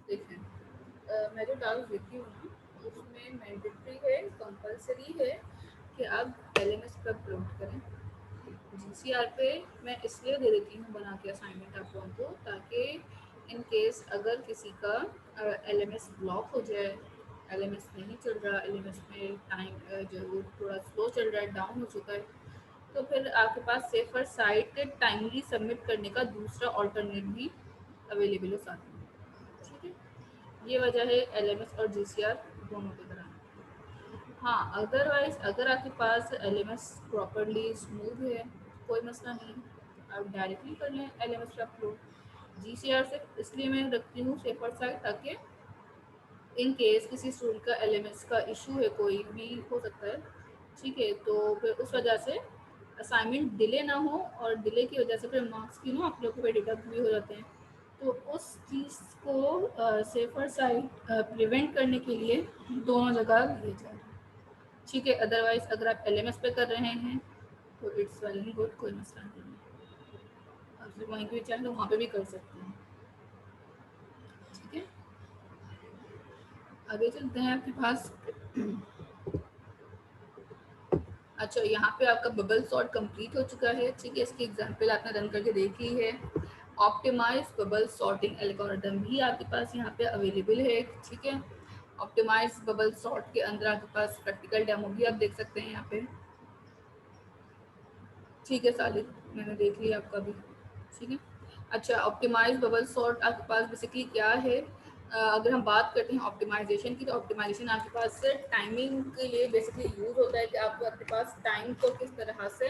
देखें, मैं जो टास्क देती हूँ ना उसमें मैंडेटरी है, कंपलसरी है कि आप LMS पर अपलोड करें। GCR पे मैं इसलिए दे देती हूँ बना के असाइनमेंट आप लोगों को, ताकि इन केस अगर किसी का LMS ब्लॉक हो जाए, LMS नहीं चल रहा, LMS में टाइम जो है वो थोड़ा स्लो चल रहा है, डाउन हो चुका है, तो फिर आपके पास सेफर साइट टाइमली सबमिट करने का दूसरा ऑल्टरनेट भी अवेलेबल हो साथ में। ठीक है, ये वजह है LMS और GCR दोनों के कराने की। हाँ, अदरवाइज अगर आपके पास LMS प्रॉपरली स्मूथ है, कोई मसला नहीं, आप डायरेक्टली कर लें LMS पे अपलोड। GCR से इसलिए मैं रखती हूँ सेफर साइड, ताकि इन केस किसी स्टूडेंट का LMS का इशू है, कोई भी हो सकता है, ठीक है, तो फिर उस वजह से असाइनमेंट डिले ना हो, और डिले की वजह से फिर मार्क्स की ना आप लोग को डिडक्ट भी हो जाते हैं। तो उस चीज़ को सेफर साइड प्रिवेंट करने के लिए दोनों जगह लिए जा रहे हैं। ठीक है, अदरवाइज अगर आप LMS पे कर रहे हैं तो इट्स वेल एंड गुड, कोई मसला नहीं है, आप सिर्फ वहीं पे चाहें तो वहाँ पे भी कर सकते हैं। ठीक है, आगे चलते हैं आपके पास। अच्छा, यहाँ पे आपका बबल सॉर्ट कंप्लीट हो चुका है। ठीक है, इसकी एग्जांपल आपने रन करके देख ली है। ऑप्टिमाइज बबल सॉर्टिंग एल्गोरिथम भी आपके पास यहाँ पे अवेलेबल है। ठीक है, ऑप्टिमाइज बबल सॉर्ट के अंदर आपके पास प्रैक्टिकल डेमो भी आप देख सकते हैं यहाँ पे। ठीक है सालिद, मैंने देख लिया आपका भी। ठीक है, अच्छा, ऑप्टिमाइज बबल सॉर्ट आपके पास बेसिकली क्या है? अगर हम बात करते हैं ऑप्टिमाइजेशन की, तो ऑप्टिमाइजेशन आपके पास टाइमिंग के लिए बेसिकली यूज होता है कि आपको आपके पास टाइम को किस तरह से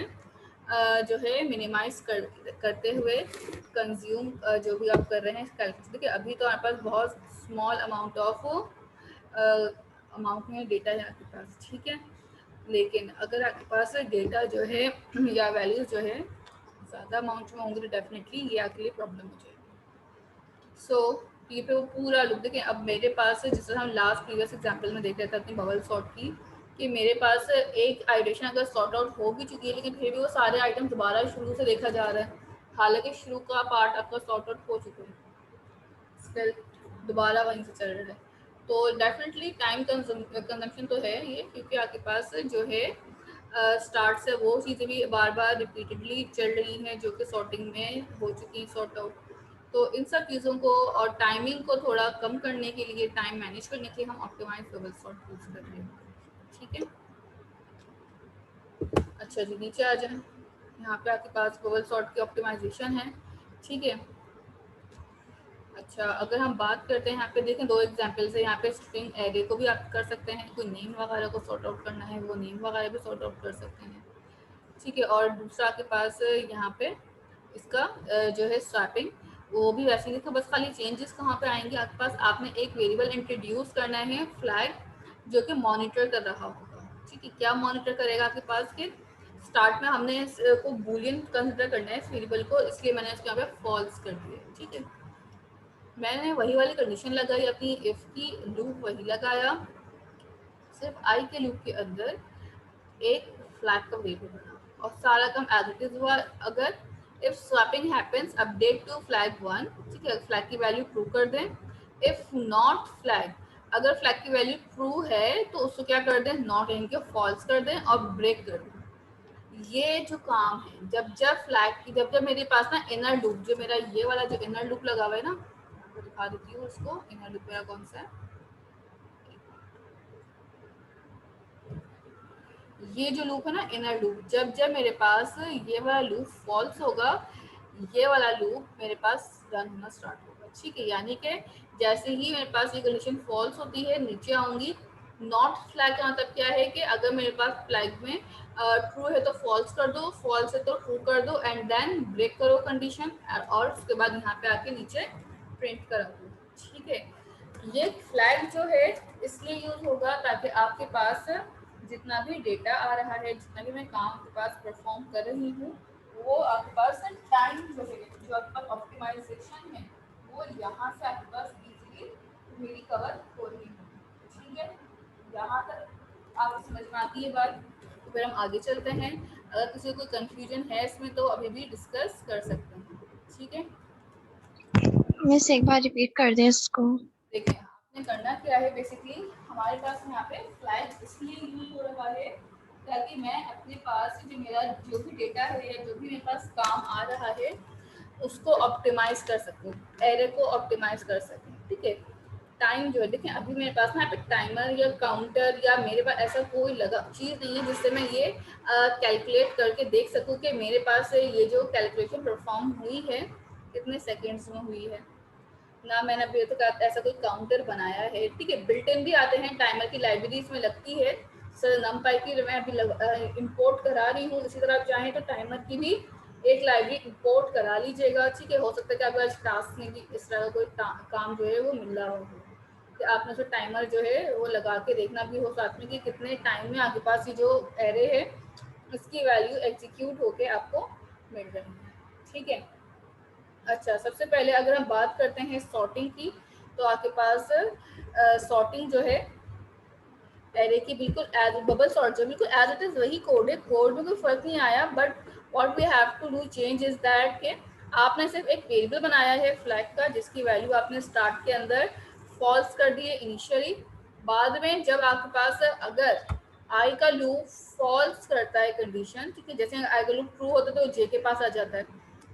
जो है मिनिमाइज करते हुए कंज्यूम जो भी आप कर रहे हैं कैलकुलेट। देखिए, अभी तो आपके पास बहुत स्मॉल अमाउंट ऑफ अमाउंट में डेटा है आपके पास। ठीक है, लेकिन अगर आपके पास डेटा जो है या वैल्यूज जो है ज़्यादा अमाउंट में होंगे, तो डेफिनेटली ये आपके लिए प्रॉब्लम हो जाएगी। सो ये पे वो पूरा लुक देखें। अब मेरे पास जिस तरह हम लास्ट प्रीवियस एग्जांपल में देख रहे थे अपनी बबल सॉर्ट की, कि मेरे पास एक आइटरेशन अगर सॉर्ट आउट हो भी चुकी है, लेकिन फिर भी वो सारे आइटम दोबारा शुरू से देखा जा रहा है, हालांकि शुरू का पार्ट आपका सॉर्ट आउट हो चुका है, स्टिल दोबारा वहीं से चल रहा है। तो डेफिनेटली टाइम कंजम्पशन तो है ये, क्योंकि आपके पास जो है स्टार्ट से वो चीज़ें भी बार बार रिपीटेडली चल रही हैं जो कि सॉर्टिंग में हो चुकी हैं सॉर्ट आउट। तो इन सब चीज़ों को और टाइमिंग को थोड़ा कम करने के लिए, टाइम मैनेज करने के लिए हम ऑप्टिमाइज बबल सॉर्ट यूज़ कर रहे हैं। ठीक है, अच्छा जी, नीचे आ जाए। यहाँ पे आपके पास बबल सॉर्ट की ऑप्टिमाइजेशन है। ठीक है, अच्छा, अगर हम बात करते हैं यहाँ पे देखें, दो एग्जांपल्स है यहाँ पे। स्ट्रिंग एरे को भी आप कर सकते हैं, कोई नेम वगैरह को सॉर्ट आउट करना है वो नेम वगैरह भी सॉर्ट आउट कर सकते हैं। ठीक है, और दूसरा आपके पास यहाँ पे इसका जो है स्वैपिंग, वो भी वैसे ही। तो बस खाली चेंजेस कहाँ पे आएंगे आपके पास, आपने एक वेरिएबल इंट्रोड्यूस करना है फ्लैग, जो कि मॉनिटर कर रहा होगा। ठीक है, क्या मॉनिटर करेगा आपके पास के स्टार्ट में हमने इसको बूलियन कंसिडर करना है इस वेरिएबल को, इसलिए मैंने इसके यहाँ पे फॉल्स कर दिया। ठीक है, मैंने वही वाली कंडीशन लगाई अपनी इफ की, लूप वही लगाया, सिर्फ आई के लूप के अंदर एक फ्लैग का वेरिएबल बना, और सारा काम एज इट इज हुआ। अगर if swapping happens update to flag 1, ठीक है, फ्लैग की वैल्यू ट्रू कर दें। इफ नॉट फ्लैग, अगर फ्लैग की वैल्यू ट्रू है तो उसको क्या कर दें, नॉट इनके फॉल्स कर दें और ब्रेक कर दें। ये जो काम है, जब जब फ्लैग की, जब जब मेरे पास ना इनर लूप, जो मेरा ये वाला जो इनर लूप लगा हुआ है ना, आपको दिखा देती हूँ उसको, इनर लूप मेरा कौन सा है। ये जो लूप है ना इनर लूप, जब जब मेरे पास ये वाला लूप फॉल्स होगा, ये वाला लूप मेरे पास रन होना स्टार्ट होगा। ठीक है, यानी कि जैसे ही मेरे पास ये कंडीशन फॉल्स होती है, नीचे आऊंगी। नॉट फ्लैग का मतलब क्या है कि अगर मेरे पास फ्लैग में ट्रू है तो फॉल्स कर दो, फॉल्स है तो ट्रू कर दो, एंड देन ब्रेक करो कंडीशन, और उसके बाद यहाँ पे आके नीचे प्रिंट करा दो। ठीक है, ये फ्लैग जो है इसलिए यूज होगा ताकि आपके पास जितना भी डेटा आ रहा है, जितना भी मैं काम आपके पास परफॉर्म कर रही हूँ, वो आपके पास टाइम जो है, जो आपके पास ऑप्टिमाइजेशन है, वो यहाँ से आपके पास इजीली मेरी कवर हो रही है। ठीक है, यहाँ तक आपको समझ में आती है बात? तो फिर हम आगे चलते हैं। अगर किसी को कोई कंफ्यूजन है इसमें तो अभी भी डिस्कस कर सकते हैं। ठीक है, मिस एक बार रिपीट कर दें इसको। देखिए आपने करना क्या है, बेसिकली हमारे पास यहाँ पे फ्लैग इसलिए यूज हो रहा है ताकि मैं अपने पास जो मेरा जो भी डेटा है या जो भी मेरे पास काम आ रहा है उसको ऑप्टिमाइज कर सकूँ, एरे को ऑप्टिमाइज कर सकूँ। ठीक है, टाइम जो है देखिए अभी मेरे पास ना पे टाइमर या काउंटर या मेरे पास ऐसा कोई लगा चीज़ नहीं है जिससे मैं ये कैलकुलेट करके देख सकूँ कि मेरे पास ये जो कैलकुलेशन परफॉर्म हुई है कितने सेकेंड्स में हुई है। ना मैंने अभी तक ऐसा कोई काउंटर बनाया है। ठीक है, बिल्ट इन भी आते हैं, टाइमर की लाइब्रेरीज में लगती है। सर नमपाई की मैं अभी इंपोर्ट करा रही हूँ। इसी तरह आप चाहें तो टाइमर की भी एक लाइब्रेरी इंपोर्ट करा लीजिएगा। ठीक है, हो सकता है कि आपको आज टास्क में भी इस तरह का कोई काम जो है वो मिल रहा हो, कि आपने उसे टाइमर जो है वो लगा के देखना भी हो साथ में कि कितने टाइम में आपके पास ये जो एरे है इसकी वैल्यू एग्जीक्यूट होके आपको मिल रही है। ठीक है, अच्छा सबसे पहले अगर हम बात करते हैं सॉर्टिंग की, तो आपके पास सॉर्टिंग जो है एरे की बिल्कुल एज बबल सॉर्ट जो बिल्कुल एज इट इज वही कोड है, कोड में कोई फर्क नहीं आया। But what we have to do change is that के आपने सिर्फ एक वेरिएबल बनाया है फ्लैग का, जिसकी वैल्यू आपने स्टार्ट के अंदर फॉल्स कर दी है इनिशियली। बाद में जब आपके पास अगर आई का लूप फॉल्स करता है कंडीशन, ठीक है, जैसे आई का लूप ट्रू होता है तो जे के पास आ जाता है,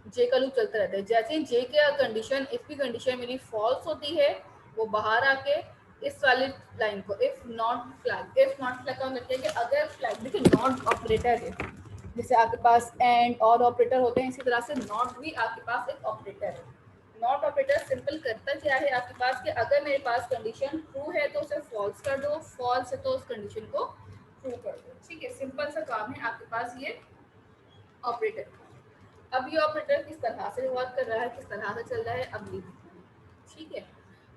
जे का लूप चलता रहता है। जैसे ही जे के कंडीशन इफ की कंडीशन मेरी फॉल्स होती है वो बाहर आके इस वाली लाइन को if not flag, if not flag का मतलब है कि अगर फ्लैग देखिए नॉट ऑपरेटर है, जैसे आपके पास एंड और ऑपरेटर होते हैं, इसी तरह से नॉट भी आपके पास एक ऑपरेटर है। नॉट ऑपरेटर सिंपल करता क्या है आपके पास कि अगर मेरे पास कंडीशन ट्रू है तो उसे फॉल्स कर दो, फॉल्स है तो उस कंडीशन को ट्रू कर दो। ठीक है, सिंपल सा काम है आपके पास ये ऑपरेटर। अब ये ऑपरेटर किस तरह से वर्क कर रहा है, किस तरह से चल रहा है अब देखते हैं। ठीक है,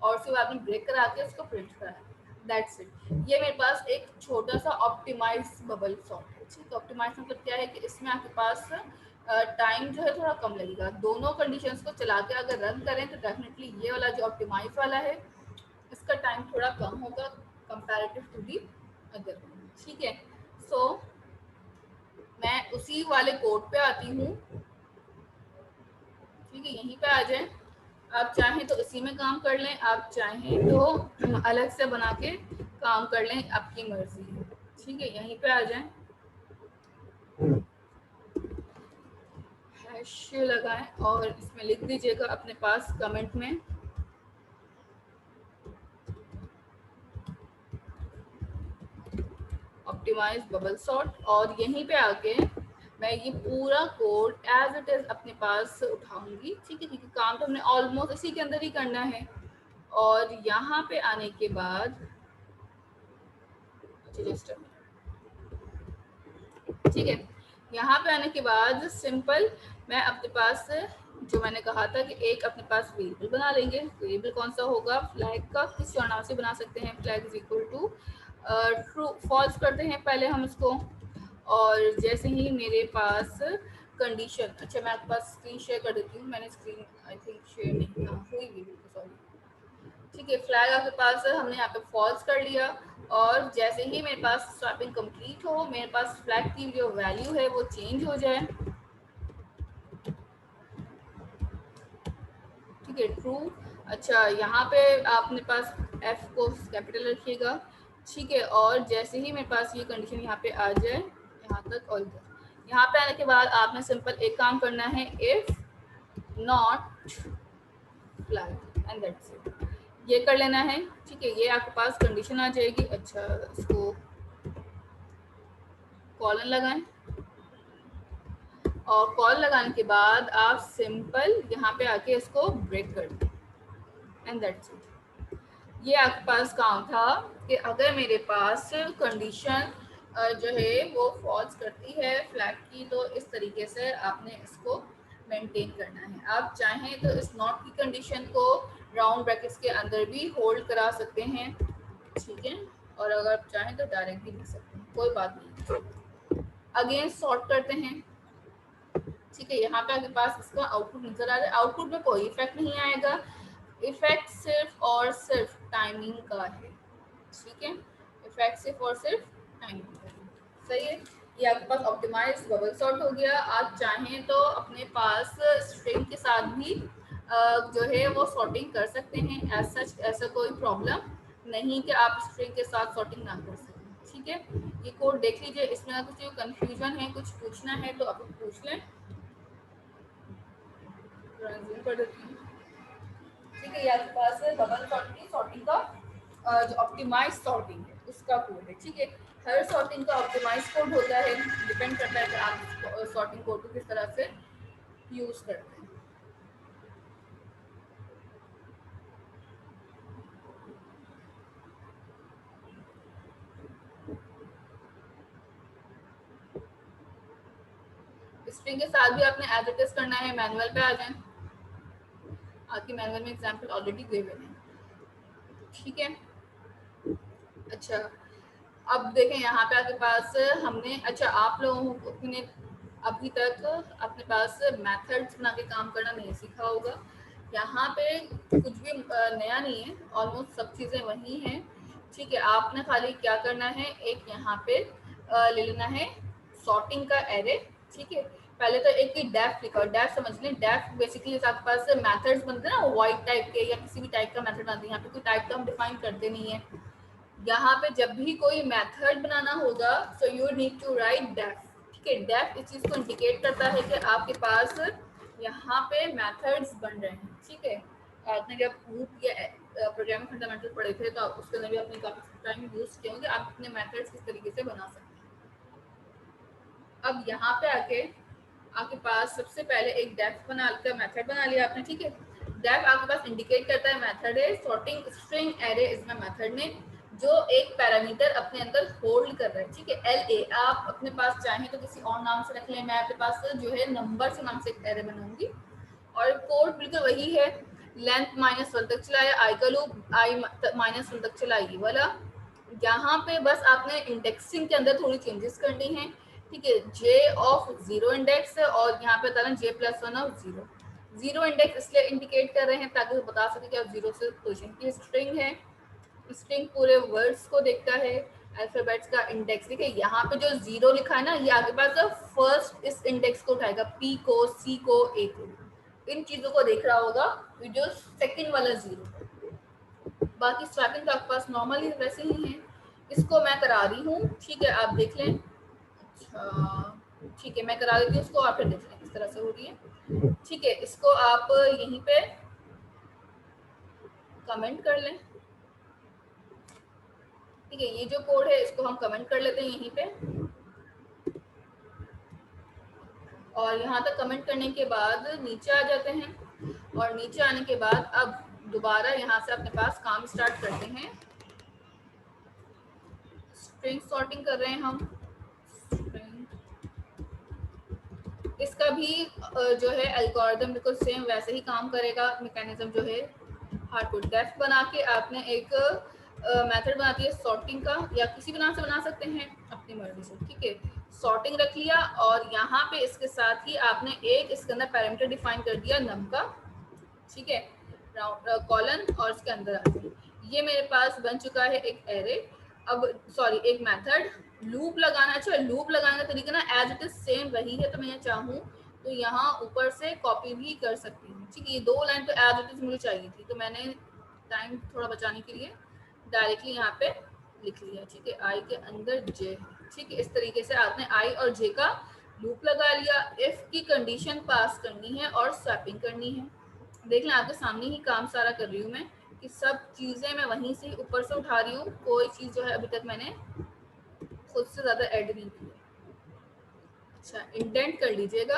और फिर आपने ब्रेक करा के उसको प्रिंट करा, दैट्स इट। ये मेरे पास एक छोटा सा ऑप्टिमाइज बबल सॉर्ट है। ठीक है, ऑप्टिमाइज मतलब क्या है कि इसमें आपके पास टाइम जो है थोड़ा कम लगेगा। दोनों कंडीशंस को चला के अगर रन करें तो डेफिनेटली ये वाला जो ऑप्टिमाइज वाला है इसका टाइम थोड़ा कम होगा कंपैरेटिव टू दी अदर। ठीक है, सो मैं उसी वाले कोड पे आती हूँ। ठीक है, यहीं पे आ जाए। आप चाहें तो इसी में काम कर लें, आप चाहें तो अलग से बना के काम कर लें, आपकी मर्जी है। ठीक है, यहीं पे आ जाएं, हैश लगाएं और इसमें लिख दीजिएगा अपने पास कमेंट में ऑप्टिमाइज बबल सॉर्ट। और यहीं पे आके मैं ये पूरा कोड एज इट इज अपने पास उठाऊंगी। ठीक है, क्योंकि काम तो हमने ऑलमोस्ट इसी के अंदर ही करना है। और यहाँ पे आने के बाद ठीक है, यहाँ पे आने के बाद सिंपल मैं अपने पास जो मैंने कहा था कि एक अपने पास वेरिएबल बना लेंगे। वेरिएबल कौन सा होगा, फ्लैग का। किस नाम से बना सकते हैं, flag is equal to true false करते हैं पहले हम इसको। और जैसे ही मेरे पास कंडीशन, अच्छा मैं आपके पास स्क्रीन शेयर कर देती हूँ, मैंने स्क्रीन आई थिंक शेयर नहीं हुई भी, सॉरी। ठीक है, फ्लैग आपके पास हमने यहाँ पे फॉल्स कर लिया। और जैसे ही मेरे पास स्वैपिंग कंप्लीट हो, मेरे पास फ्लैग की जो वैल्यू है वो चेंज हो जाए। ठीक है, ट्रू। अच्छा यहाँ पे आपने पास एफ को कैपिटल रखिएगा। ठीक है, और जैसे ही मेरे पास ये कंडीशन यहाँ पे आ जाए, यहाँ तक और इधर, यहाँ पे आने के बाद आपने सिंपल एक काम करना है, if not flag and that's it, ये कर लेना है। ठीक है, ये आपके पास कंडीशन आ जाएगी। अच्छा इसको कॉलन लगाएं और कॉल लगाने के बाद आप सिंपल यहाँ पे आके इसको ब्रेक कर दें एंड दैट्स इट। ये आपके पास काम था कि अगर मेरे पास कंडीशन जो है वो फॉल्स करती है फ्लैग की, तो इस तरीके से आपने इसको मेंटेन करना है। आप चाहें तो इस नॉट की कंडीशन को राउंड ब्रैकेट्स के अंदर भी होल्ड करा सकते हैं। ठीक है, और अगर आप चाहें तो डायरेक्ट भी लिख सकते हैं, कोई बात नहीं। अगेन सॉर्ट करते हैं। ठीक है, यहाँ पे आपके पास इसका आउटपुट नजर आ रहा है। आउटपुट में कोई इफेक्ट नहीं आएगा, इफेक्ट सिर्फ और सिर्फ टाइमिंग का है। ठीक है, इफेक्ट सिर्फ और सिर्फ टाइमिंग का है। सही है, ये आपके पास ऑप्टिमाइज बबल सॉर्ट हो गया। आप चाहें तो अपने पास स्ट्रिंग के साथ भी जो है वो सॉर्टिंग कर सकते हैं। एज सच ऐसा कोई प्रॉब्लम नहीं कि आप स्ट्रिंग के साथ सॉर्टिंग ना कर सकें। ठीक है, ये कोड देख लीजिए, इसमें अगर कुछ कंफ्यूजन है, कुछ पूछना है तो आप पूछ लें। कर देती हूँ। ठीक है, ये आपके पास है डबल सॉर्टिंग का जो ऑप्टिमाइज सॉर्टिंग है उसका कोड है। ठीक है, हर सॉर्टिंग का ऑप्टिमाइज कोड होता है, डिपेंड करता है कि आप सॉर्टिंग कोड को किस तरह से यूज करते हैं। स्ट्रिंग के साथ भी आपने एज इट इज करना है। मैनुअल पे आ जाएं, आपके मैनुअल में एग्जांपल ऑलरेडी दिए हुए हैं। ठीक है, अच्छा अब देखें यहाँ पे आपके पास हमने, अच्छा आप लोगों ने अभी तक अपने पास मेथड्स बना के काम करना नहीं सीखा होगा। यहाँ पे कुछ भी नया नहीं है, ऑलमोस्ट सब चीज़ें वही हैं। ठीक है, आपने खाली क्या करना है, एक यहाँ पे ले लेना है सॉर्टिंग का एरे। ठीक है, पहले तो एक डेफ लिखा, डेफ समझ लें। डेफ बेसिकली आपके पास मेथड्स बनते हैं ना, वाइड टाइप के या किसी भी टाइप का मेथड बनते हैं। यहाँ पे कोई टाइप का हम डिफाइन करते नहीं है। यहाँ पे जब भी कोई मेथड बनाना होगा so you need to write def. ठीक है, डेफ इस चीज़ को इंडिकेट करता है कि आपके पास यहाँ पे मेथड्स बन रहे हैं। ठीक है, आपने जब रूट या प्रोग्रामिंग फंडामेंटल पढ़े थे तो उसके अंदर भी आपने काफ़ी टाइम यूज किए होंगे। आप अपने मेथड्स किस तरीके से बना सकते हैं। अब यहाँ पे आके आपके पास सबसे पहले एक डेफ बना का मेथड बना लिया आपने। ठीक है, डेफ आपके पास इंडिकेट करता है मेथड है sorting string array is my method name, जो एक पैरामीटर अपने अंदर होल्ड कर रहा है। ठीक है, एल ए आप अपने पास चाहें तो किसी और नाम से रख लें। मैं अपने पास जो है नंबर से नाम से एक एरे बनाऊंगी और कोड बिल्कुल वही है। लेंथ -1 तक चलाया, आई का लूप आई -1 तक चलाया, ये वाला। यहाँ पे बस आपने इंडेक्सिंग के अंदर थोड़ी चेंजेस करनी है। ठीक है, जे ऑफ 0 इंडेक्स है और यहाँ पे बताना J+1 ऑफ 0। 0 इंडेक्स इसलिए इंडिकेट कर रहे हैं ताकि वो बता सके कि आप 0 से पोजीशन की स्ट्रिंग है। स्ट्रिंग पूरे वर्ड्स को देखता है, अल्फाबेट्स का इंडेक्स। देखिए यहाँ पे जो 0 लिखा है ना, ये आपके पास फर्स्ट इस इंडेक्स को उठाएगा, P को, C को, A को, इन चीजों को देख रहा होगा। जो सेकंड वाला 0, बाकी स्वैपिंग तो आपके पास नॉर्मली वैसे ही है। इसको मैं करा रही हूँ। ठीक है, आप देख लें। अच्छा ठीक है, मैं करा देती हूँ इसको, आप फिर देख लें किस तरह से हो रही है। ठीक है, इसको आप यहीं पे कमेंट कर लें। ठीक है, ये जो कोड है इसको हम कमेंट कर लेते हैं यहीं पे। और यहाँ तक कमेंट करने के बाद नीचे आ जाते हैं और नीचे आने के बाद अब दोबारा यहाँ से अपने पास काम स्टार्ट करते हैं। स्ट्रिंग सॉर्टिंग कर रहे हैं हम। इसका भी जो है एल्गोरिथम बिल्कुल सेम वैसे ही काम करेगा। मैकेनिज्म जो है हार्डकोड डेफ बना के आपने एक मेथड बनाती है सॉर्टिंग का, या किसी भी नाम से बना सकते हैं अपनी मर्जी से। ठीक है, सॉर्टिंग रख लिया और यहाँ पे इसके साथ ही आपने एक इसके अंदर पैरामीटर डिफाइन कर दिया नम का। ठीक है, कॉलन और इसके अंदर आते ये मेरे पास बन चुका है एक एरे। अब सॉरी एक मेथड। लूप लगाना, अच्छा लूप लगाने का तरीका ना एज इट इज सेम वही है। तो मैं चाहूँ तो यहाँ ऊपर से कॉपी भी कर सकती हूँ। ठीक है, ये 2 लाइन तो एज इट इज मुझे चाहिए थी, तो मैंने टाइम थोड़ा बचाने के लिए डायरेक्टली यहाँ पे लिख लिया। ठीक है, आई के अंदर जे। ठीक है, इस तरीके से आपने आई और जे का लूप लगा लिया। इफ की कंडीशन पास करनी है और स्वैपिंग करनी है। देख लें, आपके सामने ही काम सारा कर रही हूँ मैं, कि सब चीज़ें मैं वहीं से ऊपर से उठा रही हूँ। कोई चीज़ जो है अभी तक मैंने खुद से ज़्यादा ऐड नहीं की है। अच्छा, इंडेंट कर लीजिएगा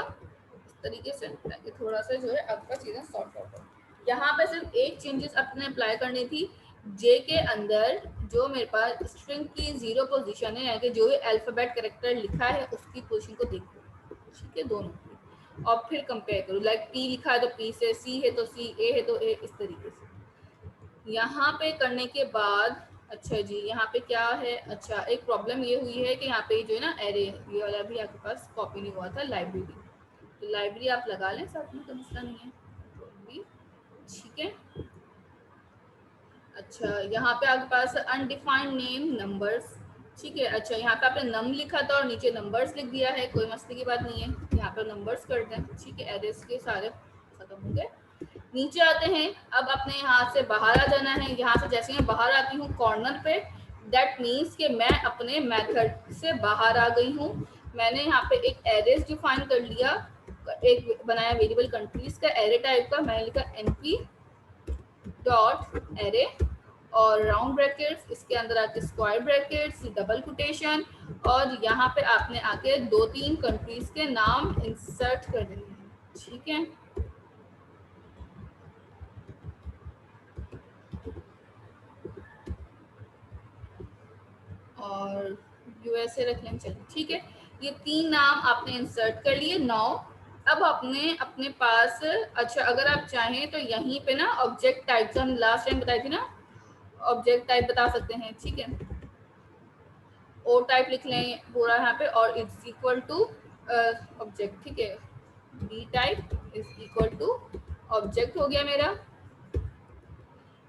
इस तरीके से ताकि थोड़ा सा जो है आपका चीज़ें सॉर्ट आउट हो। यहाँ पे सिर्फ एक चेंजेस अपने अप्लाई करनी थी। जे के अंदर जो मेरे पास स्ट्रिंग की 0 पोजीशन है, यानी कि जो भी अल्फाबेट कैरेक्टर लिखा है उसकी पोजीशन को देखो। ठीक है, दोनों की, और फिर कंपेयर करो। लाइक पी लिखा है तो पी से, सी है तो सी, ए है तो ए, इस तरीके से। यहाँ पे करने के बाद अच्छा जी, यहाँ पे क्या है, अच्छा एक प्रॉब्लम ये हुई है कि यहाँ पे जो है ना एरे, ये वाला भी आपके पास कॉपी नहीं हुआ था लाइब्रेरी। तो लाइब्रेरी आप लगा लें साथ में, तो मसला नहीं है भी। ठीक है, अच्छा यहाँ पे आपके पास अनडिफाइंड नेम नंबर्स। ठीक है, अच्छा यहाँ पे आपने नम लिखा था और नीचे नंबर्स लिख दिया है, कोई मसले की बात नहीं है। यहाँ पे नंबर्स कर दें। ठीक है, एरेस के सारे खत्म हो गए। नीचे आते हैं, अब अपने यहाँ से बाहर आ जाना है। यहाँ से जैसे मैं बाहर आती हूँ कॉर्नर पे, दैट मीन्स कि मैं अपने मेथड से बाहर आ गई हूँ। मैंने यहाँ पे एक एरेज डिफाइन कर लिया, एक बनाया वेरिएबल कंट्रीज का एरे टाइप का। मैंने लिखा np डॉट एरे और राउंड ब्रैकेट्स, इसके अंदर आके स्क्वायर ब्रैकेट्स, डबल कोटेशन, और यहाँ पे आपने आके 2-3 कंट्रीज के नाम इंसर्ट कर देने हैं। ठीक है, और यूएसए रख लें, चलिए ठीक है। ये 3 नाम आपने इंसर्ट कर लिए। 9 अब आपने अपने पास, अच्छा अगर आप चाहें तो यहीं पे ना ऑब्जेक्ट टाइप, हम लास्ट टाइम बताई थी ना, ऑब्जेक्ट टाइप बता सकते हैं। ठीक है, ओ टाइप लिख लें पूरा यहाँ पे, और इट्स इक्वल टू ऑब्जेक्ट। ठीक है, B type is equal to object हो गया मेरा।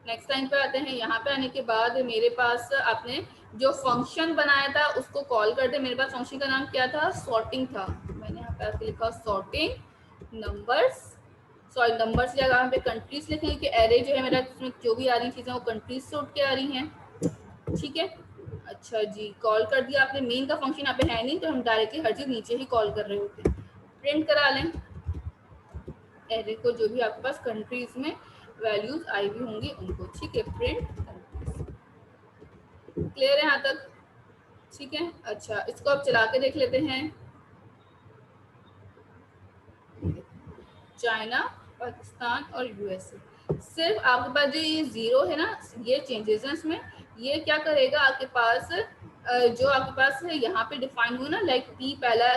नेक्स्ट टाइम पे आते हैं। यहाँ पे आने के बाद मेरे पास आपने जो फंक्शन बनाया था उसको कॉल कर दे। मेरे पास फंक्शन का नाम क्या था, सॉर्टिंग था। मैंने यहाँ पे आके लिखा सॉर्टिंग नंबर्स, सॉरी नंबर्स की जगह यहाँ पे कंट्रीज लिखेंगे कि एरे जो है मेरा, इसमें जो भी आ रही चीजें वो कंट्रीज से उठ के आ रही हैं। ठीक है, अच्छा जी, कॉल कर दिया आपने। मेन का फंक्शन यहाँ पे है नहीं तो हम डायरेक्टली हर चीज नीचे ही कॉल कर रहे होते हैं। प्रिंट करा लें एरे को, जो भी आपके पास कंट्रीज में वैल्यूज आई हुई होंगी उनको। ठीक है, प्रिंट कंट्रीज। क्लियर है यहाँ तक? ठीक है, अच्छा इसको अब चला के देख लेते हैं। चाइना, पाकिस्तान और यूएसए, सिर्फ आपके पास जो ये जीरो है ना, ये चेंजेस हैं इसमें। ये क्या करेगा आपके पास, जो आपके पास है यहाँ पे डिफाइन हुआ ना, लाइक पी पहला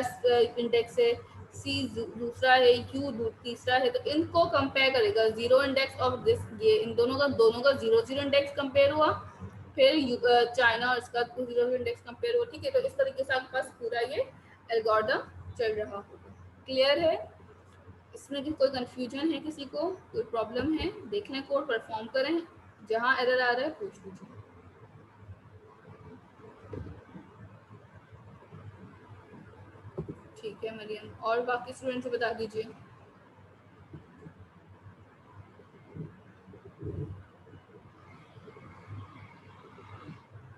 इंडेक्स है, सी दूसरा है, क्यू तीसरा है, तो इनको कंपेयर करेगा। जीरो इंडेक्स ऑफ दिस, ये इन दोनों का जीरो जीरो इंडेक्स कंपेयर हुआ, फिर चाइना और इसका जीरो इंडेक्स कंपेयर हुआ। ठीक है, तो इस तरीके से आपके पास पूरा ये एल्गोरिथम चल रहा होगा। क्लियर है? इसमें कि कोई कंफ्यूजन है, किसी को कोई प्रॉब्लम है, देख लें कोड, परफॉर्म करें, जहां एरर आ रहा है पूछ लीजिए। ठीक है मरियम, और बाकी स्टूडेंट से बता दीजिए।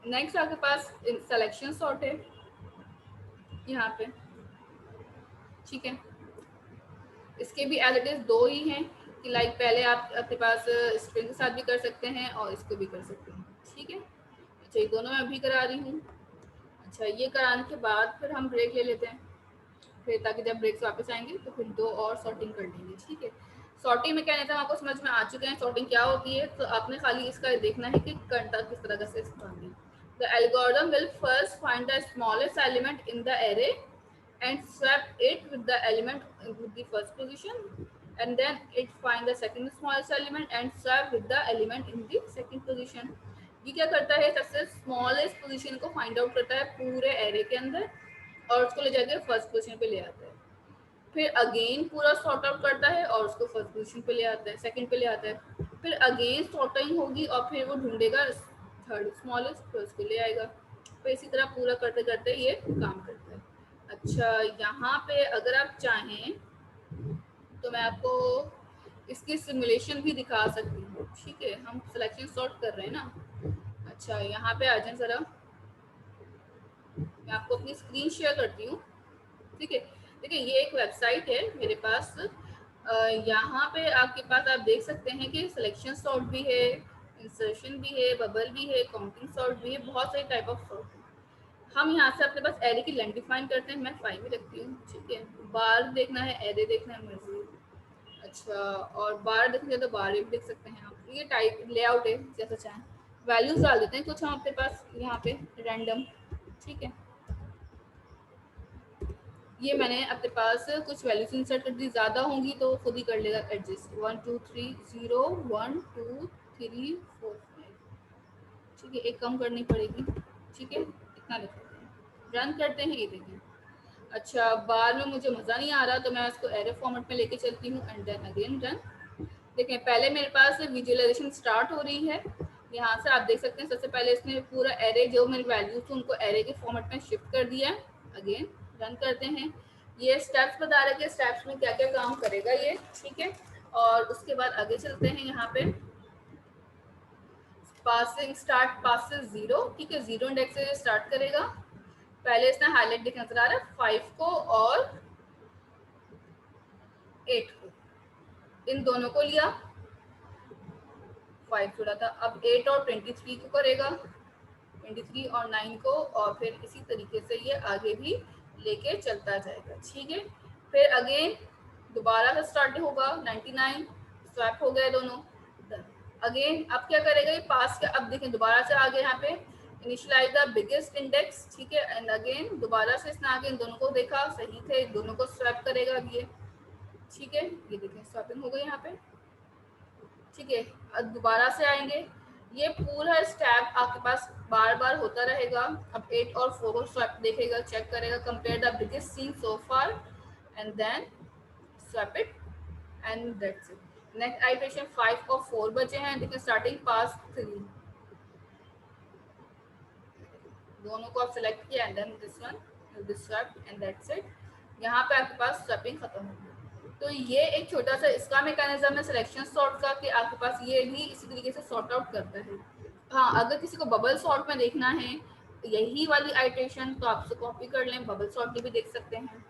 नेक्स्ट आपके पास सिलेक्शन सॉर्ट है यहाँ पे। ठीक है, इसके भी एज इट इज दो ही हैं कि लाइक पहले आप आपके पास स्ट्रिंग के साथ भी कर सकते हैं और इसको भी कर सकते हैं। ठीक है, अच्छा ये दोनों मैं अभी करा रही हूँ। अच्छा ये कराने के बाद फिर हम ब्रेक ले लेते हैं, फिर ताकि जब ब्रेक से वापस आएंगे तो फिर दो और सॉर्टिंग कर लेंगे। ठीक है, सॉर्टिंग में क्या रहता है आपको समझ में आ चुके हैं सॉर्टिंग क्या होती है, तो आपने खाली इसका देखना है कि करता किस तरह से इस्तेमाल है। The algorithm will first find the smallest element in the array and swap it with the element with the first position, and then it find the second smallest element and swap with the element in the second position। ये क्या करता है, सबसे smallest position को find out करता है पूरे array के अंदर और उसको ले जाके फर्स्ट पोजीशन पे ले आता है। फिर अगेन पूरा सॉर्ट आउट करता है और उसको फर्स्ट पोजीशन पे ले आता है, सेकंड पे ले आता है। फिर अगेन सॉर्टिंग होगी और फिर वो ढूंढेगा थर्ड स्मॉलेस्ट, फिर उसको ले आएगा। तो इसी तरह पूरा करते करते ये काम करता है। अच्छा यहाँ पे अगर आप चाहें तो मैं आपको इसकी सिमुलेशन भी दिखा सकती हूँ। ठीक है, हम सिलेक्शन सॉर्ट कर रहे हैं ना। अच्छा यहाँ पे आ जाए ज़रा, मैं आपको अपनी स्क्रीन शेयर करती हूँ। ठीक है, देखिए ये एक वेबसाइट है मेरे पास। यहाँ पे आपके पास आप देख सकते हैं कि सिलेक्शन सॉर्ट भी है, इंसर्शन भी है, बबल भी है, काउंटिंग सॉर्ट भी है, बहुत सारे टाइप ऑफ सॉर्ट है। हम यहाँ से अपने पास एरे की लेंथ डिफाइन करते हैं, मैं 5 भी रखती हूँ। ठीक है, बार देखना है, एरे देखना है, मर्जी। अच्छा, और बार देखना है तो बार भी देख सकते हैं आप। ये टाइप लेआउट है, जैसा चाहें वैल्यूज डाल देते हैं कुछ हम अपने पास यहाँ पे रैंडम। ठीक है, ये मैंने अपने पास कुछ वैल्यूज इंसर्ट कर दी, ज़्यादा होंगी तो खुद ही कर लेगा एडजस्ट। 1 2 3 0 1 2 3 4 5। ठीक है, एक कम करनी पड़ेगी। ठीक है, इतना लिखते हैं, रन करते हैं, ये देखें। अच्छा बार में मुझे मज़ा नहीं आ रहा तो मैं उसको एरे फॉर्मेट में लेके चलती हूँ एंड देन अगेन रन। देखें पहले मेरे पास विजुअलाइजेशन स्टार्ट हो रही है। यहाँ से आप देख सकते हैं सबसे पहले इसने पूरा एरे जो मेरी वैल्यूज थी उनको एरे के फॉर्मेट में शिफ्ट कर दिया है। अगेन रन करते हैं, ये स्टेप्स बता रहे कि स्टेप्स में क्या क्या काम करेगा ये। ठीक है, और उसके बाद आगे चलते हैं यहाँ पे पासिंग स्टार्ट पास से 0, ठीक है, 0 इंडेक्स से स्टार्ट करेगा। पहले इसने हाईलाइट दिख नजर आ रहा है 5 को और 8 को, इन दोनों को लिया, 5 जोड़ा था। अब 8 और 23 को करेगा, 23 और 9 को, और फिर इसी तरीके से ये आगे भी लेके चलता जाएगा, ठीक है। फिर अगेन दोबारा से स्टार्ट होगा 99, स्वैप हो गए दोनों। अगेन अब क्या करेगा ये पास के, अब देखें दोबारा से आगे यहाँ पे इनिशियलाइज द बिगेस्ट इंडेक्स, ठीक है, एंड अगेन दोबारा से इसने आगे इन दोनों को देखा सही थे, दोनों को स्वैप करेगा अब ये, ठीक है, ये देखें स्वैपिंग हो गई यहाँ पे, ठीक है। अब दोबारा से आएंगे, ये पूरा स्टेप आपके पास बार बार होता रहेगा। अब 8 और 4 को स्वैप देखेगा, चेक करेगा, compare the biggest scene so far and then swap it and that's it. Next iteration 5 और 4 बचे हैं, देखिए स्टार्टिंग पास 3, दोनों को आप सिलेक्ट किया and then this one this swap and that's it. यहाँ पे आपके पास स्वैपिंग खत्म हो गई। तो ये एक छोटा सा इसका मैकेनिज्म है सिलेक्शन सॉर्ट का, कि आपके पास ये भी इसी तरीके से सॉर्ट आउट करता है। हाँ, अगर किसी को बबल सॉर्ट में देखना है यही वाली आइटरेशन तो आपसे कॉपी कर लें, बबल सॉर्ट भी देख सकते हैं,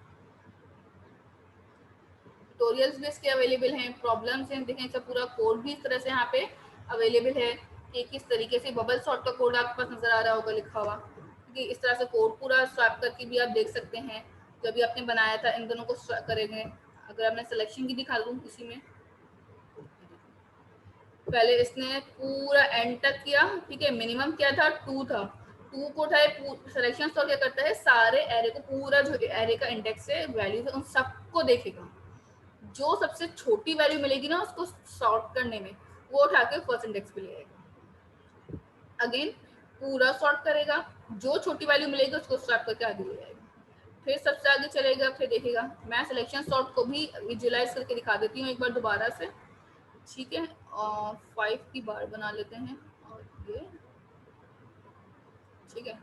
ट्यूटोरियल्स भी इसके अवेलेबल हैं, प्रॉब्लम्स हैं, देखें इसका पूरा कोड भी इस तरह से यहाँ पे अवेलेबल है कि किस तरीके से बबल सॉर्ट का कोड आपके पास नजर आ रहा होगा लिखा हुआ, क्योंकि इस तरह से कोड पूरा स्वैप करके भी आप देख सकते हैं। जो अभी आपने बनाया था इन दोनों को करेंगे, अगर आपने सिलेक्शन की दिखा दूँ इसी में, पहले इसने पूरा एंड तक किया, ठीक है, मिनिमम क्या था 2 था, 2 को उठाए, सिलेक्शन सॉर्ट क्या करता है सारे एरे को, पूरा जो एरे का इंडेक्स है वैल्यूज है उन सबको देखेगा, जो सबसे छोटी वैल्यू मिलेगी ना उसको सॉर्ट करने में वो उठा के फर्स्ट इंडेक्स पे ले आएगा। अगेन पूरा सॉर्ट करेगा, जो छोटी वैल्यू मिलेगी उसको स्वैप करके आगे ले आएगा, फिर सबसे आगे चलेगा, फिर देखेगा। मैं सिलेक्शन सॉर्ट को भी विजुअलाइज करके दिखा देती हूँ एक बार दोबारा से, ठीक है, और 5 की बार बना लेते हैं और ये, ठीक है।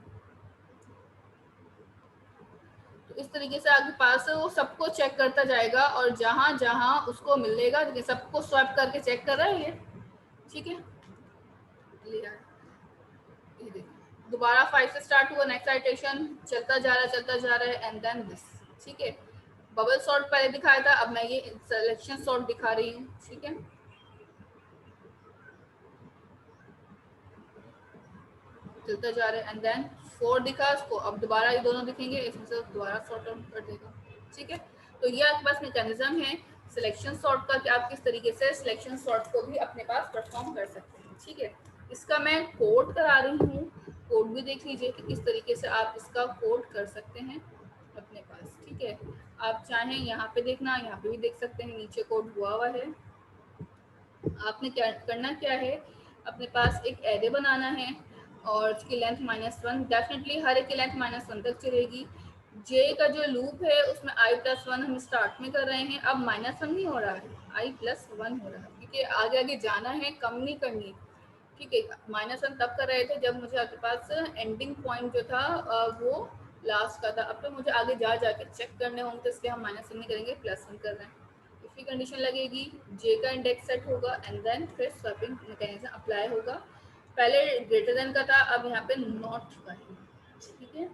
तो इस तरीके से आपके पास वो सबको चेक करता जाएगा और जहां जहां उसको मिलेगा सबको स्वैप करके चेक कर रहा है ये, ठीक है, लिया ये देखिए दोबारा 5 से स्टार्ट हुआ, नेक्स्ट आइटेशन चलता जा रहा है एंड देन दिस, ठीक है। बबल सॉर्ट पहले दिखाया था, अब मैं ये सिलेक्शन सॉर्ट दिखा रही हूँ, ठीक है, चलता जा रहा है एंड देन 4 दिखा उसको, अब दोबारा ये दोनों दिखेंगे, इसमें से दोबारा सॉर्ट आउट कर देगा, ठीक है। तो ये आपके पास मैकेनिज्म है सिलेक्शन सॉर्ट का कि आप किस तरीके से सिलेक्शन सॉर्ट को भी अपने पास परफॉर्म कर सकते हैं, ठीक है। इसका मैं कोड करा रही हूँ, कोड भी देख लीजिए कि किस तरीके से आप इसका कोड कर सकते हैं अपने पास, ठीक है। आप चाहें यहाँ पे देखना, यहाँ पे भी देख सकते हैं, नीचे कोड हुआ है। आपने क्या करना क्या है, अपने पास एक एरे बनाना है और उसकी लेंथ -1, डेफिनेटली हर एक की लेंथ -1 तक चलेगी। जे का जो लूप है उसमें i+1 हम स्टार्ट में कर रहे हैं, अब -1 नहीं हो रहा है, i+1 हो रहा है, क्योंकि आगे आगे जाना है, कम नहीं करनी, ठीक है। -1 तब कर रहे थे जब मुझे आपके पास एंडिंग पॉइंट जो था वो लास्ट का था, अब तो मुझे आगे जा जाके चेक करने होंगे, तो इसलिए हम -1 नहीं करेंगे, +1 कर रहे हैं। इसी कंडीशन लगेगी, जे का इंडेक्स सेट होगा एंड देन फिर स्वैपिंग मैकेनिज्म अप्लाई होगा। पहले ग्रेटर देन का था, अब यहाँ पे नॉट का है, ठीक है।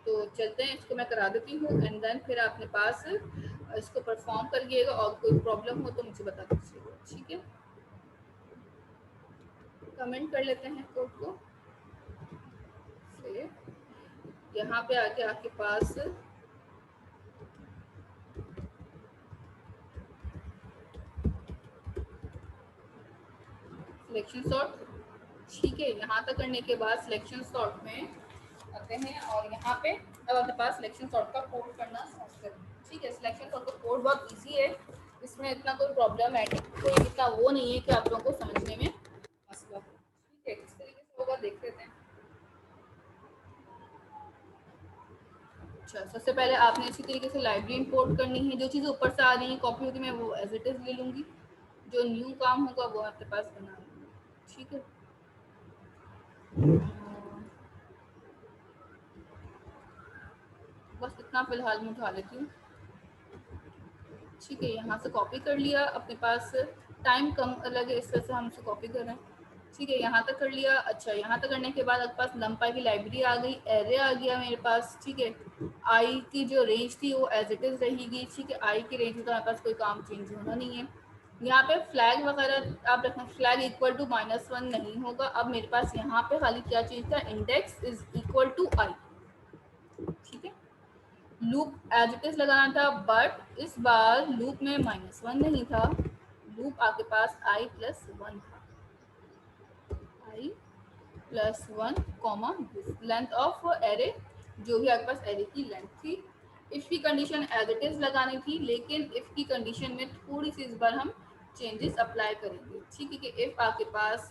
तो चलते हैं, इसको मैं करा देती हूँ एंड देन फिर अपने पास इसको परफॉर्म करिएगा, और कोई प्रॉब्लम हो तो मुझे बता दीजिएगा, ठीक है। कमेंट कर लेते हैं कोड को, फिर यहाँ पे आके आपके पास सिलेक्शन सॉर्ट, ठीक है, यहाँ तक करने के बाद सिलेक्शन सॉर्ट में आते हैं और यहाँ पे अब आपके पास सिलेक्शन सॉर्ट का कोड करना स्टार्ट करें, ठीक है। सिलेक्शन सॉर्ट का कोड बहुत इजी है, इसमें इतना कोई प्रॉब्लमेटिक कोई इतना वो नहीं है कि आप लोगों को समझने में मसला हो, ठीक है। किस तरीके से होगा देख लेते हैं। अच्छा, सबसे पहले आपने इसी तरीके से लाइब्रेरी इंपोर्ट करनी है, जो चीज़ें ऊपर से आ रही हैं कॉपी होगी मैं वो एज इट इज़ ले लूँगी, जो न्यू काम होगा वो आपके पास बना लूँगी, ठीक है। बस इतना फिलहाल मैं उठा लेती हूँ। ठीक है, यहाँ से कॉपी कर लिया, अपने पास टाइम कम अलग है इस वजह से हम उसे कॉपी कर रहे हैं। ठीक है, यहाँ तक कर लिया। अच्छा, यहाँ तक करने के बाद आपके पास numpy की लाइब्रेरी आ गई, एरे आ गया मेरे पास। ठीक है, आई की जो रेंज थी वो एज इट इज़ रहेगी। ठीक है, आई की रेंज में तो हमारे पास कोई काम चेंज होना नहीं है। यहाँ पे फ्लैग वगैरह आप रखना, फ्लैग इक्वल टू -1 नहीं होगा। अब मेरे पास यहाँ पे खाली क्या चीज़ था, इंडेक्स इज इक्वल टू आई। ठीक है, लूप एज इट इज लगाना था, बट इस बार लूप में -1 नहीं था, लूप आपके पास i+1 था। i+1 comma length of array, जो भी आपके पास एरे की लेंथ थी। इफ की कंडीशन एज इट इज लगानी थी, लेकिन इफ की कंडीशन में थोड़ी सी इस बार हम चेंजेस अप्लाई करेंगे। ठीक है, कि इफ आपके पास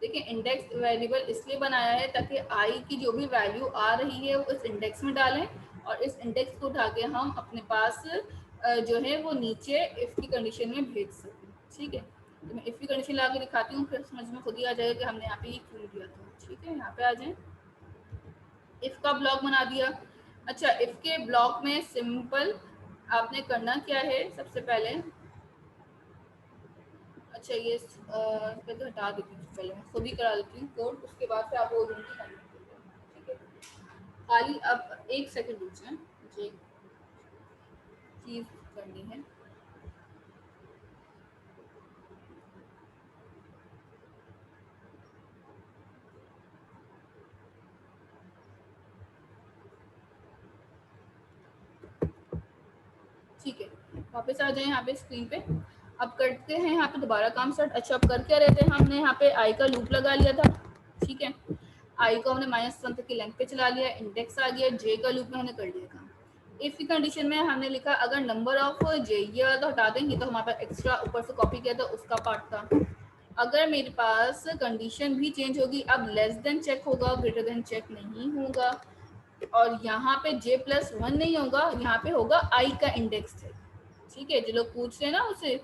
देखिए, इंडेक्स वेरिएबल इसलिए बनाया है ताकि आई की जो भी वैल्यू आ रही है वो इस इंडेक्स में डालें, और इस इंडेक्स को उठा के हम अपने पास जो है वो नीचे इफ की कंडीशन में भेज सकें। ठीक है, तो मैं इफ की कंडीशन ला के दिखाती हूँ, फिर समझ में खुद ही आ जाएगा कि हमने यहाँ पे क्यों दिया था। ठीक है, यहाँ पे आ जाए, इफ का ब्लॉक बना दिया। अच्छा, इफ के ब्लॉक में सिंपल आपने करना क्या है, सबसे पहले अच्छा ये पहले हटा देती हूँ, पहले मैं खुद ही करा देती हूँ कोड, उसके बाद से आप वो दूँगी करना। ठीक है, खाली अब 1 सेकंड रुकिए, मुझे एक चीज़ करनी है। ठीक है, वापस आ जाए यहाँ पे स्क्रीन पे। अब करते हैं यहाँ पे दोबारा काम स्टार्ट। अच्छा, अब कर क्या रहे थे, हमने यहाँ पे आई का लूप लगा लिया था। ठीक है, आई को हमने -1 तक की लेंथ पे चला लिया, इंडेक्स आ गया, जे का लूप में हमने कर लिया काम। इफ की कंडीशन में हमने लिखा अगर नंबर ऑफ जे, ये तो हटा देंगे, तो हमारे पास एक्स्ट्रा ऊपर से कॉपी किया था उसका पार्ट था। अगर मेरे पास कंडीशन भी चेंज होगी, अब लेस देन चेक होगा, ग्रेटर देन चेक नहीं होगा, और यहाँ पे j+1 नहीं होगा, यहाँ पे होगा i का इंडेक्स है। ठीक है, जो लोग पूछ रहे हैं ना उससे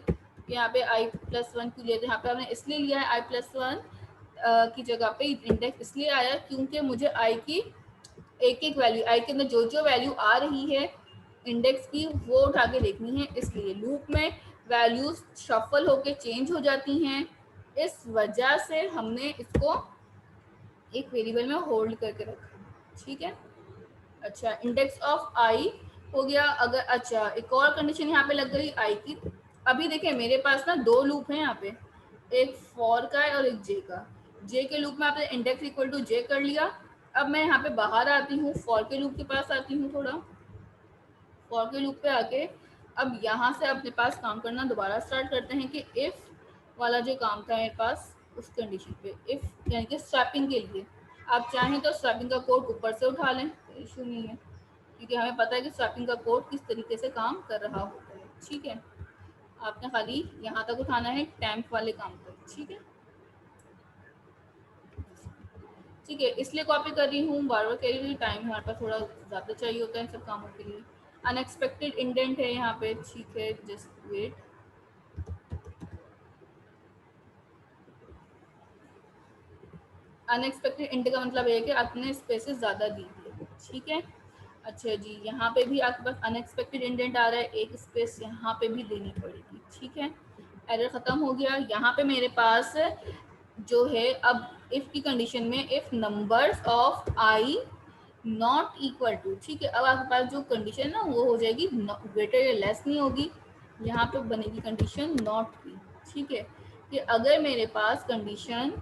यहाँ पे i+1 क्यों लिया, यहाँ पे हमने इसलिए लिया है i+1 की जगह पे इंडेक्स इसलिए आया क्योंकि मुझे i की एक एक वैल्यू, आई के अंदर जो जो वैल्यू आ रही है इंडेक्स की वो उठा के देखनी है। इसलिए लूप में वैल्यूज शफल होके चेंज हो जाती हैं, इस वजह से हमने इसको एक वेरिएबल में होल्ड करके रखा। ठीक है, अच्छा, इंडेक्स ऑफ आई हो गया। अगर अच्छा, एक और कंडीशन यहाँ पे लग गई आई की। अभी देखिए मेरे पास ना 2 लूप हैं यहाँ पे, एक फॉर का है और एक जे का। जे के लूप में आपने इंडेक्स इक्वल टू जे कर लिया। अब मैं यहाँ पे बाहर आती हूँ, फॉर के लूप के पास आती हूँ, थोड़ा फॉर के लूप पे आके अब यहाँ से अपने पास काम करना दोबारा स्टार्ट करते हैं कि इफ वाला जो काम था मेरे पास उस कंडीशन पे, इफ यानी कि स्वैपिंग के लिए आप चाहें तो स्वैपिंग का कोड ऊपर से उठा लें, कोई इशू नहीं है, क्योंकि हमें पता है कि स्वैपिंग का कोड किस तरीके से काम कर रहा होता है। ठीक है, आपने खाली यहाँ तक उठाना है टैम्प वाले काम पर। ठीक है, ठीक है, इसलिए कॉपी कर रही हूँ, बार बार कह रही हूँ, टाइम हमारे पास थोड़ा ज़्यादा चाहिए होता है सब कामों के लिए। अनएक्सपेक्टेड इंडेंट है यहाँ पे। ठीक है, जस्ट वेट। अनएक्सपेक्टेड इंट का मतलब है कि आपने स्पेसेस ज़्यादा दी है। ठीक है, अच्छा जी, यहाँ पे भी आपके पास अनएक्सपेक्टेड इंडेंट आ रहा है, एक स्पेस यहाँ पे भी देनी पड़ेगी। ठीक है, एरर ख़त्म हो गया। यहाँ पे मेरे पास जो है अब इफ़ की कंडीशन में if numbers of I not equal to, ठीक है, अब आपके पास जो कंडीशन ना वो हो जाएगी ग्रेटर या लेस नहीं होगी, यहाँ पे बनेगी कंडीशन नॉट की। ठीक है, कि अगर मेरे पास कंडीशन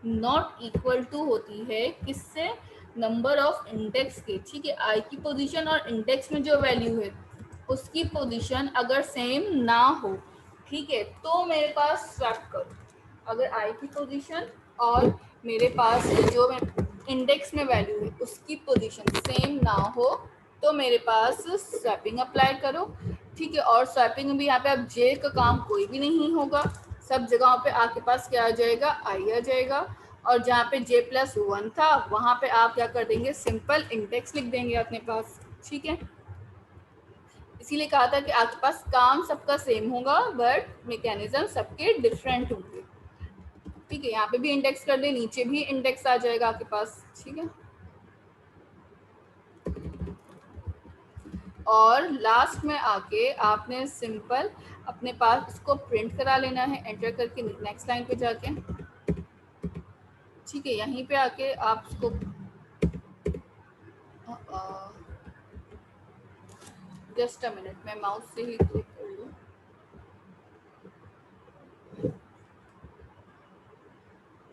नॉट इक्वल टू होती है किससे, नंबर ऑफ इंडेक्स के। ठीक है, आई की पोजीशन और इंडेक्स में जो वैल्यू है उसकी पोजीशन अगर सेम ना हो, ठीक है, तो मेरे पास स्वैप करो। अगर आई की पोजीशन और मेरे पास जो इंडेक्स में वैल्यू है उसकी पोजीशन सेम ना हो तो मेरे पास स्वैपिंग अप्लाई करो। ठीक है, और स्वैपिंग में भी यहाँ पे अब जे का काम कोई भी नहीं होगा, सब जगहों पे आपके पास क्या आ जाएगा, आई आ जाएगा, और जहाँ पे j+1 था वहाँ पे आप क्या कर देंगे, सिंपल इंडेक्स लिख देंगे अपने पास। ठीक है, इसीलिए कहा था कि आपके पास काम सबका सेम होगा बट मैकेनिज्म सबके डिफरेंट होंगे। ठीक है, यहाँ पे भी इंडेक्स कर दे, नीचे भी इंडेक्स आ जाएगा आपके पास। ठीक है, और लास्ट में आके आपने सिंपल अपने पास इसको प्रिंट करा लेना है, एंटर करके नेक्स्ट लाइन पे जाके, ठीक है। यहीं पे आके आप इसको जस्ट अ मिनट, मैं माउस से ही क्लिक कर लूँ।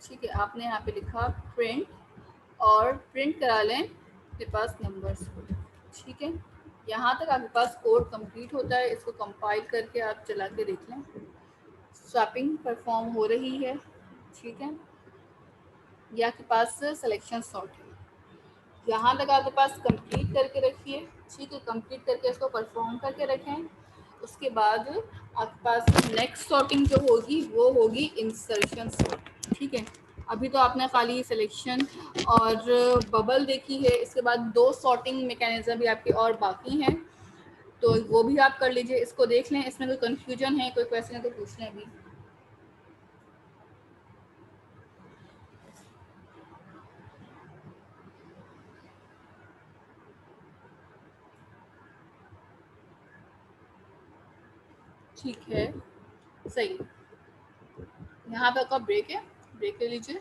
ठीक है, आपने यहाँ पे लिखा प्रिंट और प्रिंट करा लें आपके पास नंबर्स को, ठीक है। यहाँ तक आपके पास कोड कंप्लीट होता है। इसको कंपाइल करके आप चला के देख लें, स्वैपिंग परफॉर्म हो रही है, ठीक है। या आपके पास सिलेक्शन सॉर्ट है। यहाँ तक आपके पास कंप्लीट करके रखिए, ठीक है। कंप्लीट करके इसको परफॉर्म करके रखें। उसके बाद आपके पास नेक्स्ट सॉर्टिंग जो होगी वो होगी इंसर्शन सॉर्ट, ठीक है। अभी तो आपने खाली सिलेक्शन और बबल देखी है, इसके बाद दो सॉर्टिंग मैकेनिज्म भी आपके और बाकी हैं, तो वो भी आप कर लीजिए। इसको देख लें, इसमें कोई कंफ्यूजन है, कोई क्वेश्चन है तो पूछ लें अभी। ठीक है, सही। यहाँ पे आपका ब्रेक है, ब्रेक ले लीजिए।